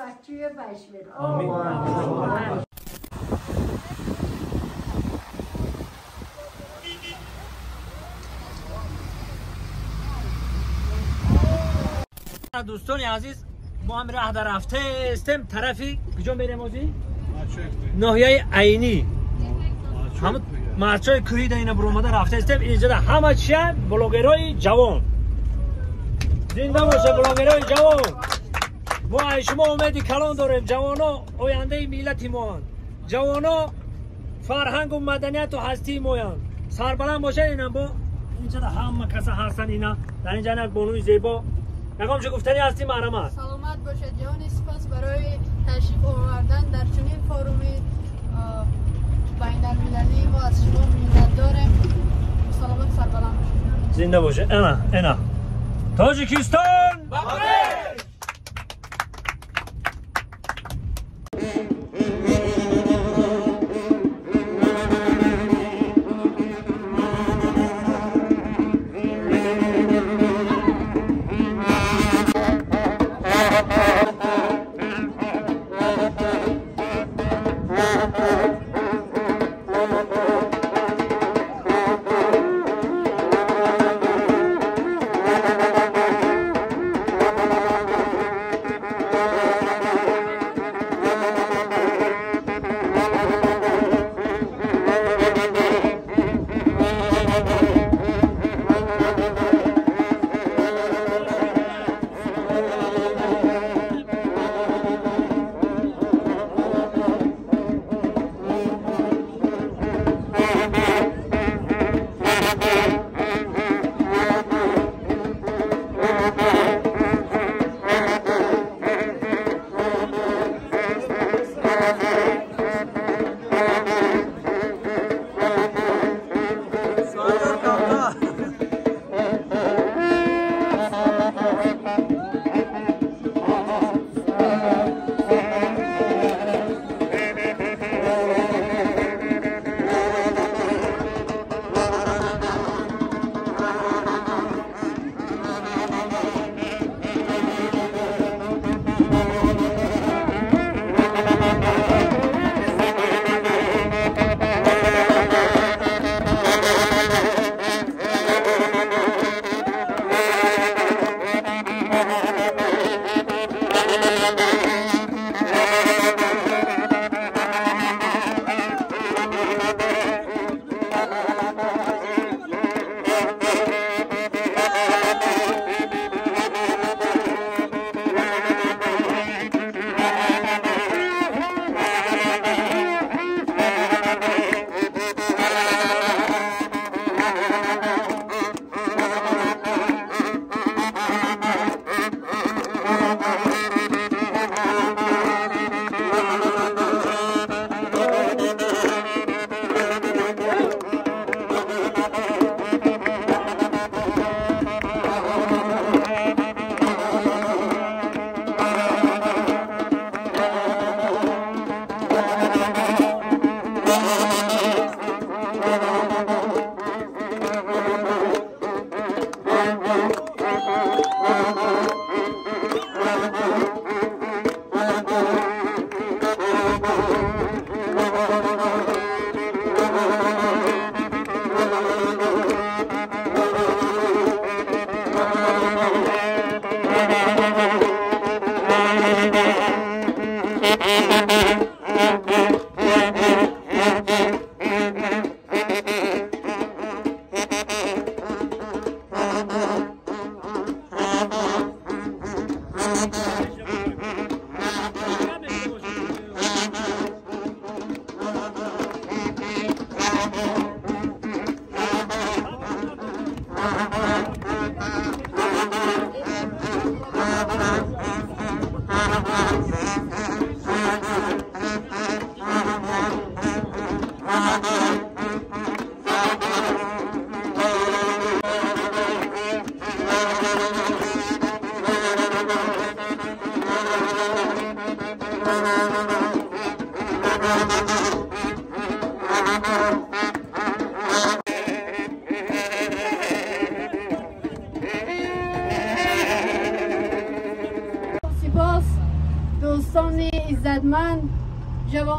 بچه بشمیر. دوستان عزیز ما هم راه در رفته استم طرفی کجا میریم آجی؟ ناحیه عینی همون مرچای کوهی در این برومده رفته استم اینجا همه چیه بلاگرای جوان زنده باشه بلاگرای جوان ما شما امیدی کلان داریم جوانا آینده ملت ما جوانا فرهنگ و مدنیت و هستی ما سربلند باشه اینا با اینجا همه کسا هستن اینا در اینجا یک بانوی زیبا نگام چه گفتنی هستی محرم است سلامت باشه جان سپاس برای تشریف آوردن در چنین فورومی بین المللی و از شما میزد داریم سلامت سربلند باشه زنده باشه اینا تاجیکستان بخیر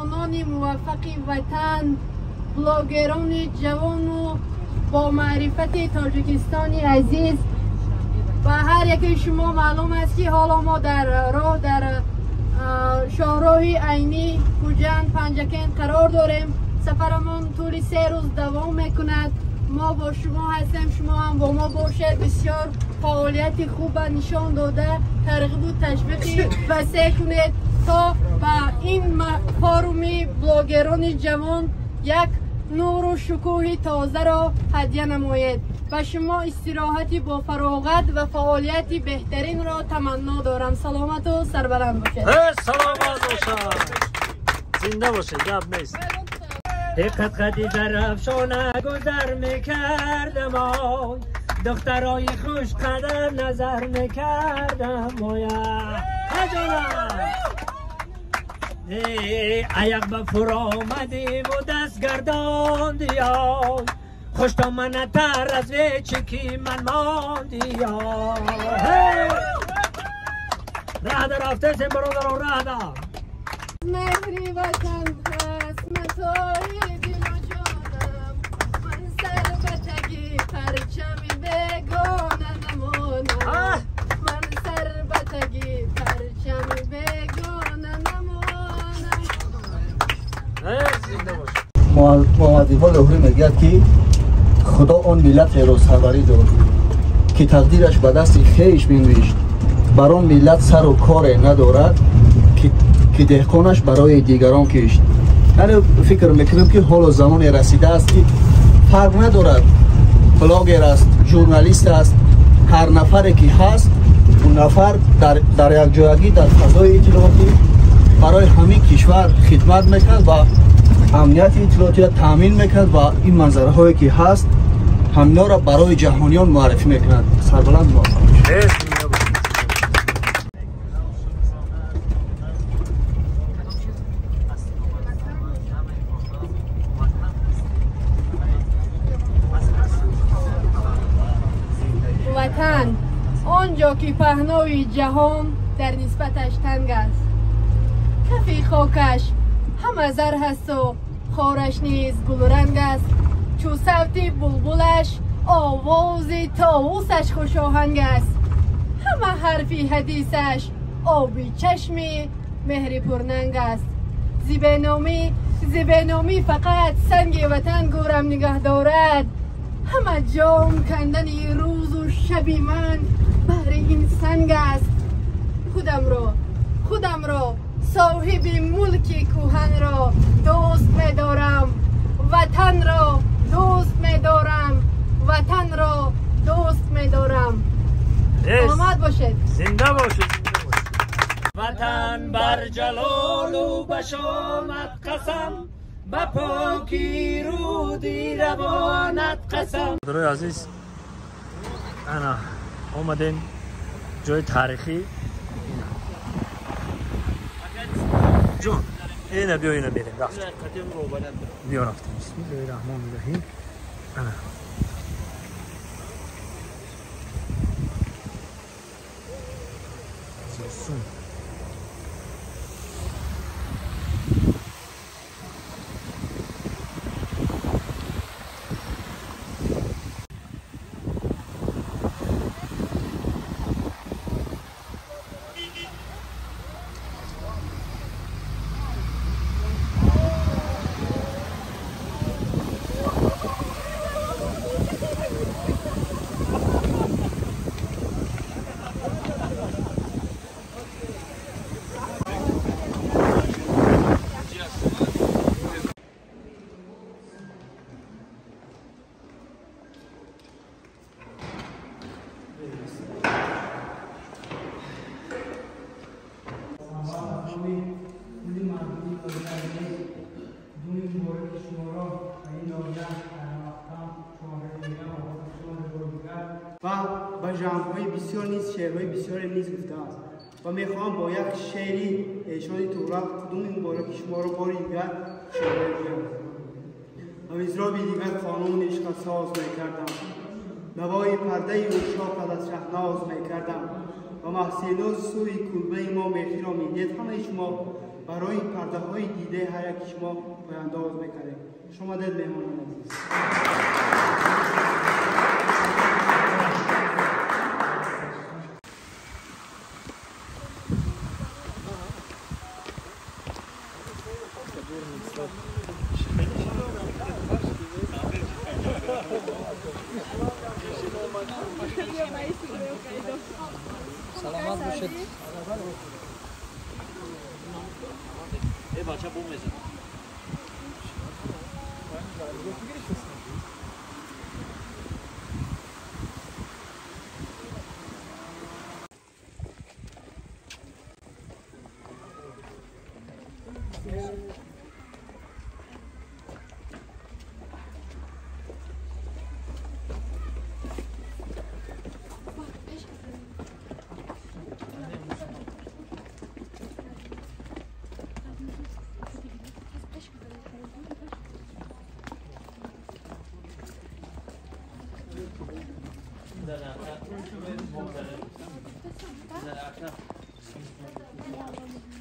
جوانان موفق وطن، بلاگران جوان و با معرفت تاجیکستانی عزیز و هر یکی شما معلوم است که حالا ما در راه در شاهراه عینی خوجند پنجکند قرار داریم. سفرمون طول 3 روز دوام میکند. ما با شما هستیم، شما هم با ما باشید. بسیار فعالیت خوب نشان داده، ترغیب و تشویق وسیع کنید تا با این فارومی بلاگران جوان یک نور و شکوه تازه را هدیه نماید. و شما استراحتی با فراغت و فعالیت بهترین را تمنا دارم. سلامت و سربلند باشید. سلامت باشید. زنده باشید. گپ نیست. قد قدی در افشانه گذر میکردم آی، دخترای خوش قدر نظر میکردم آیا جانم. ایق به فرا آمدیم و دست گرداندی آی، خوش تا من تر از چکی من ماندی آی. ره در رفته سیم برادران ره در مهری وطن هست متای دل و جانم، من سر بتگی پرچم بگانه نمانم، من سر بتگی پرچم بگانه نمانم. محمد اقبال لاهوری میگوید که خدا آن ملت را سربری داد که تقدیرش به دست خویش بنوشت، بر آن ملت سر و کار ندارد که دهقانش برای دیگران کشت. یعنی فکر میکنم که حال و زمان رسیده است که فرق ندارد بلاگر است، ژورنالیست است، هر نفری که هست اون نفر در یک جایگی در فضای اطلاعاتی برای همین کشور خدمت میکرد و امنیت اطلاعاتی را تامین میکرد و این منظره هایی که هست همینا را برای جهانیان معرفی میکند. سربلند موفق باشید. وطن آنجا که پهنای جهان در نسبتش تنگ است، کف خاکش همه زر هست و خارش نیز گلرنگ است، چو صوت بلبلش آواز طاووسش خوش آهنگ است، همه حرفی حدیثش آبی چشمی مهر پرننگ است. زیبنامی فقط سنگ وطن گورم نگه دارد، همه جام کندن روز و شبی من بهر این سنگ است. خودم را صاحب ملک کوهن را دوست می‌دارم، وطن را دوست می‌دارم، وطن را دوست می‌دارم. سلامت باشید. زنده باشید. وطن بر جلال و بشامت قسم، با پاکی رودی روانت قسم. دوستان عزیز، انا اومدیم جای تاریخی. جون اینه بیا اینه بریم رفتیم. بیا رفتیم. بسم الله الرحمن الرحیم. انا زیرسون و ژانرهای بسیار نیز شعرهای بسیار نیز گفته است و میخواهم با یک شعری ایشان تورات کدوم این باره که شما را باری دیگر شعر بگویم. و مزرابی دیگر قانون عشق ساز میکردم، نوای پرده عشاق از شهناز میکردم و محسناز سوی کلبه ما میخی را میدید. همه شما برای پرده های دیده هر یک شما پایانداز میکنیم. شما دل مهمانان عزیز. سلامت باشید. ای بچه بوم بزن.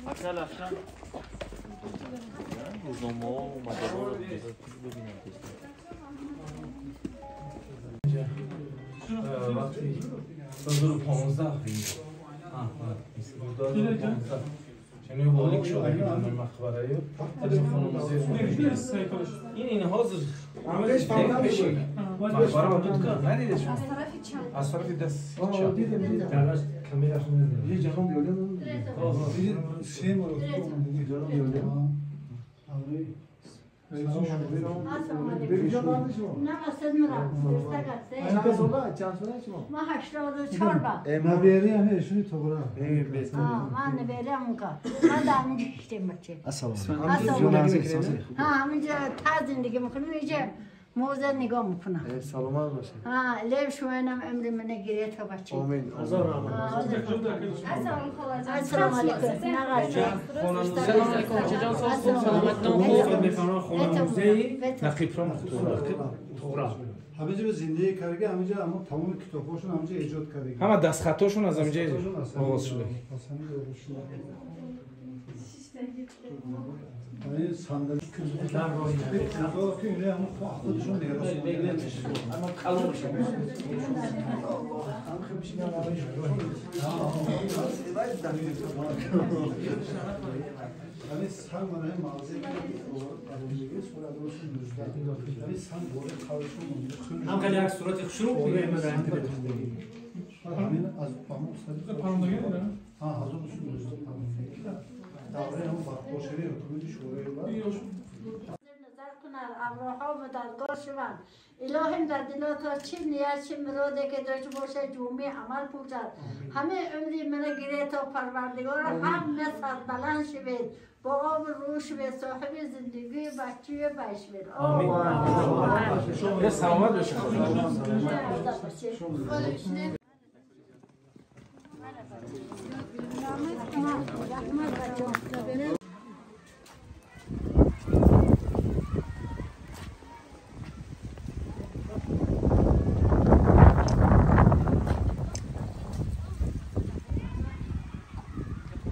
اکسل افشان روزنامه و مجله رو ببینم وقتی 2015 یعنی حالی که شده که من مخبره این حاضر عملش فقط بشه مخبره حدود که ندیدش از طرف دست دیدم کمیرش ندیدم یه جهان بیولیم سه مرد جهان بیولیم ما 84 با نبیری همه ایشونی تو برام من نبیرم که من در اینجا کشتیم بچه همینجا تا زندگی میکنم اینجا موزه نگاه میکنم سلامت باشه لیب شوینم امری من گریه تو بچه آمین السلام علیکم همه جا زندگی کرده همه جا اما تمام کتاباشون همه جا ایجاد کرده همه دست خطاشون از همه جا آغاز شده این صندلی که اینه همون خودشون اما کلام ولی سر منه مغازه دیگه صورت روشون دوست ولی سر بوره کارشون هم خیلی یک صورت شروع کنیم همین از پامون ها حضورشون دوست دوره هم باشری رو تو بدی شوره نظر کنن ابراها و مددگار شوند الهیم در دلات چه نیت چه مراده که داشته باشه جمعه عمل پوشد همه عمری من گیره تا پروردگار هم سر بلند شوید با آب روش به صاحب زندگی بچه بشوید آمین سلامت باشید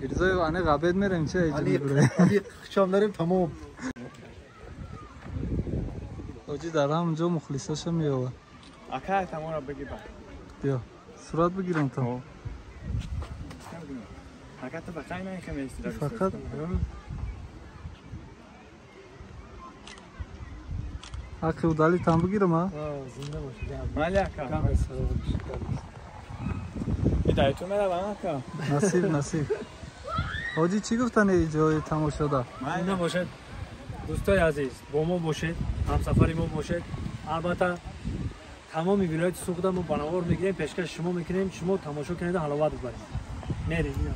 ارزای وانه قبض میریم چه علی شام داریم تمام آجی در همونجا مخلصاش هم میاد اکا تمام را بگی بیا صورت بگیرم تا حرکت بقای نه که میستی فقط حقی و دلی تم بگیرم ها زنده باشی مالی اکا ایدایتون میره با اکا نصیب آجی چی گفتن ای جای تماشا دا؟ زنده باشد دوستای عزیز با ما باشد همسفری ما باشد البته تمام ولایت سوقدا ما بنوار میگیریم پیشکش شما میکنیم شما تماشا کنید حلاوت ببرید میریم